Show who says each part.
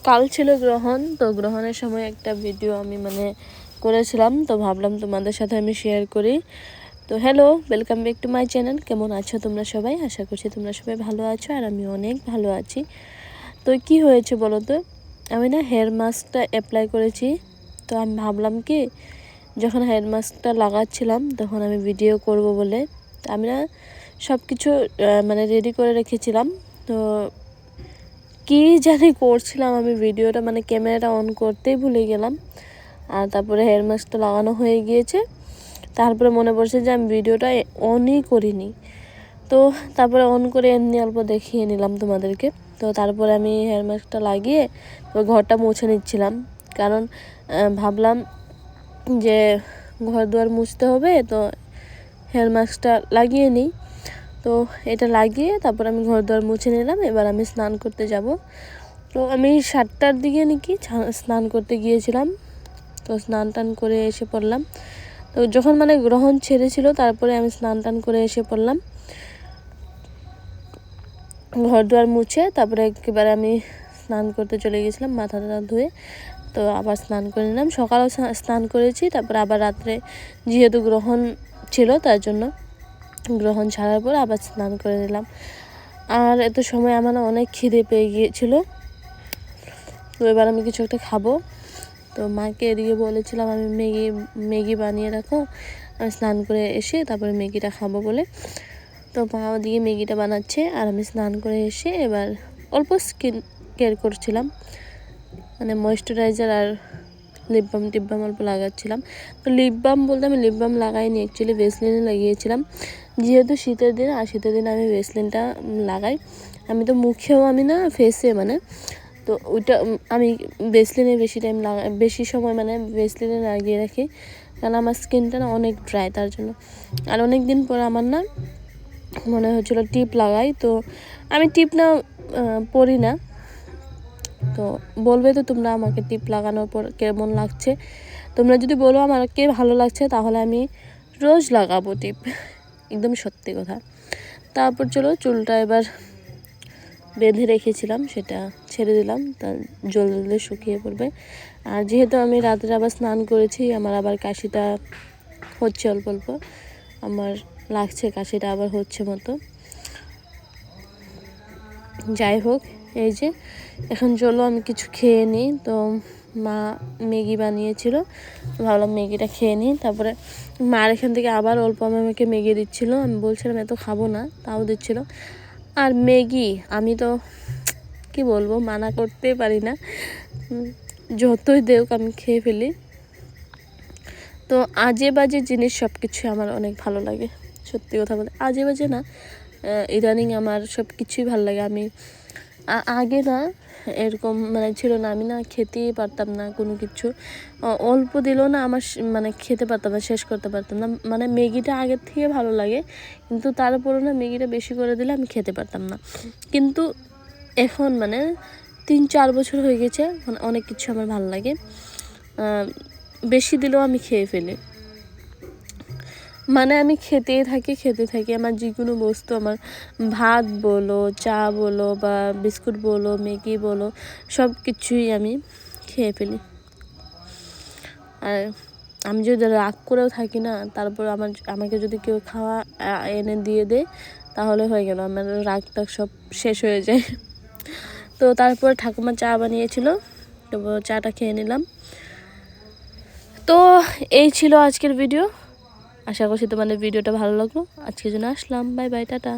Speaker 1: কাল ছিল গ্রহণ, তো গ্রহণের সময় একটা ভিডিও আমি করেছিলাম, তো ভাবলাম তোমাদের সাথে আমি শেয়ার করি। তো hello, welcome back to my channel. কেমন আছো তোমরা সবাই? আশা করছি তোমরা সবাই ভালো আছো, আর আমি অনেক ভালো আছি। তো কি হয়েছে বলো তো, আমি হেয়ার মাস্কটা অ্যাপ্লাই করেছি। তো আমি ভাবলাম কি, যখন হেয়ার মাস্কটা লাগাচ্ছিলাম তখন আমি ভিডিও করব বলে আমি সব কিছু রেডি করে রেখেছিলাম। তো কি জানি করছিলাম আমি, ভিডিওটা ক্যামেরাটা অন করতেই ভুলে গেলাম। আর তারপরে হেয়ার মাস্কটা লাগানো হয়ে গিয়েছে, তারপরে মনে পড়ছে যে আমি ভিডিওটা অনই করিনি। তো তারপরে অন করে এমনি অল্প দেখিয়ে নিলাম তোমাদেরকে। তো তারপরে আমি হেয়ার মাস্কটা লাগিয়ে ঘরটা মুছে নিচ্ছিলাম, কারণ ভাবলাম যে ঘর দুয়ার মুছতে হবে, তো হেয়ার মাস্কটা লাগিয়ে নিই। তো এটা লাগিয়ে তারপর আমি ঘর দুয়ার মুছে নিলাম। এবার আমি স্নান করতে যাব। তো আমি 7টার দিকে নাকি স্নান করতে গিয়েছিলাম। তো স্নান টান করে এসে পড়লাম। তো যখন গ্রহণ ছেড়েছিল তারপরে আমি স্নান টান করে এসে পড়লাম, ঘর দুয়ার মুছে। তারপরে একেবারে আমি স্নান করতে চলে গেছিলাম, মাথা টাথা ধুয়ে। তো আবার স্নান করে নিলাম, সকালেও স্নান করেছি। তারপরে আবার রাত্রে যেহেতু গ্রহণ ছিল তার জন্য গ্রহণ ছাড়ার পর আবার স্নান করে নিলাম। আর এত সময় আমার অনেক খিদে পেয়ে গিয়েছিল। তো এবার আমি কিছু একটা খাবো। তো মাকে এদিকে বলেছিলাম আমি ম্যাগি বানিয়ে রাখো, আমি স্নান করে এসে তারপরে ম্যাগিটা খাবো বলে। তো মা ওদিকে ম্যাগিটা বানাচ্ছে, আর আমি স্নান করে এসে এবার অল্প স্কিন কেয়ার করছিলাম, ময়েশ্চারাইজার আর লিপ বাম টিপ বাম অল্প লাগাচ্ছিলাম। তো লিপ বাম বলতে আমি লিপ বাম লাগাইনি, অ্যাকচুয়ালি ভেসলিনে লাগিয়েছিলাম। যেহেতু শীতের দিন, আর শীতের দিন আমি ভেসলিনটা লাগাই। আমি তো মুখেও আমি না, ফেসে তো ওইটা আমি ভেসলিনে বেশি টাইম বেশি সময় ভেসলিনে লাগিয়ে রাখি, কারণ আমার স্কিনটা না অনেক ড্রাই, তার জন্য। আর অনেক দিন পর আমার না মনে হচ্ছিলো টিপ লাগাই, তো আমি টিপ না পরি না। তো বলবে তো তোমরা আমাকে টিপ লাগানোর পর কেমন লাগছে। তোমরা যদি বলো আমাকে ভালো লাগছে, তাহলে আমি রোজ লাগাবো টিপ, একদম সত্যি কথা। তারপর চলো, চুলটা এবার বেঁধে রেখেছিলাম সেটা ছেড়ে দিলাম, তার জলদি শুকিয়ে পড়বে। আর যেহেতু আমি রাত্রে আবার স্নান করেছি, আমার আবার কাশিটা হচ্ছে অল্প অল্প, আমার লাগছে কাশিটা আবার হচ্ছে মতো। যাই হোক, এই যে এখন চলো আমি কিছু খেয়ে নিই। তো মা ম্যাগি বানিয়েছিল, ভাবলাম ম্যাগিটা খেয়ে নিই। তারপরে মার এখান থেকে আবার অল্প আমাকে ম্যাগি দিচ্ছিলো, আমি বলছিলাম এত খাবো না, তাও দিচ্ছিলো। আর ম্যাগি আমি তো কি বলবো, মানা করতে পারি না, যতই দেওক আমি খেয়ে ফেলি। তো আজে বাজে জিনিস সব কিছু আমার অনেক ভালো লাগে, সত্যি কথা বলে। আজে বাজে না, ইদানিং আমার সব কিছুই ভালো লাগে। আমি আগে না এরকম ছিল না, আমি না খেতেই পারতাম না কোনো কিছু, অল্প দিলেও না আমার খেতে পারতাম না, শেষ করতে পারতাম না। ম্যাগিটা আগের থেকে ভালো লাগে, কিন্তু তারপরে না ম্যাগিটা বেশি করে দিলে আমি খেতে পারতাম না। কিন্তু এখন 3-4 বছর হয়ে গেছে, অনেক কিছু আমার ভালো লাগে, বেশি দিলেও আমি খেয়ে ফেলি। আমি খেতে থাকি আমার যে কোনো বস্তু, আমার ভাত বলো, চা বলো, বা বিস্কুট বলো, ম্যাগি বলো, সব কিছুই আমি খেয়ে ফেলি। আর আমি যদি রাগ করেও থাকি না, তারপর আমাকে যদি কেউ খাওয়া এনে দিয়ে দেয়, তাহলে হয়ে গেল, আমার রাগটা সব শেষ হয়ে যায়। তো তারপর ঠাকুমা চা বানিয়েছিল, তো চাটা খেয়ে নিলাম। তো এই ছিল আজকের ভিডিও। আশা করছি তোমাদের ভিডিওটা ভালো লাগলো। আজকের জন্য আসলাম, বাই বাই, টাটা।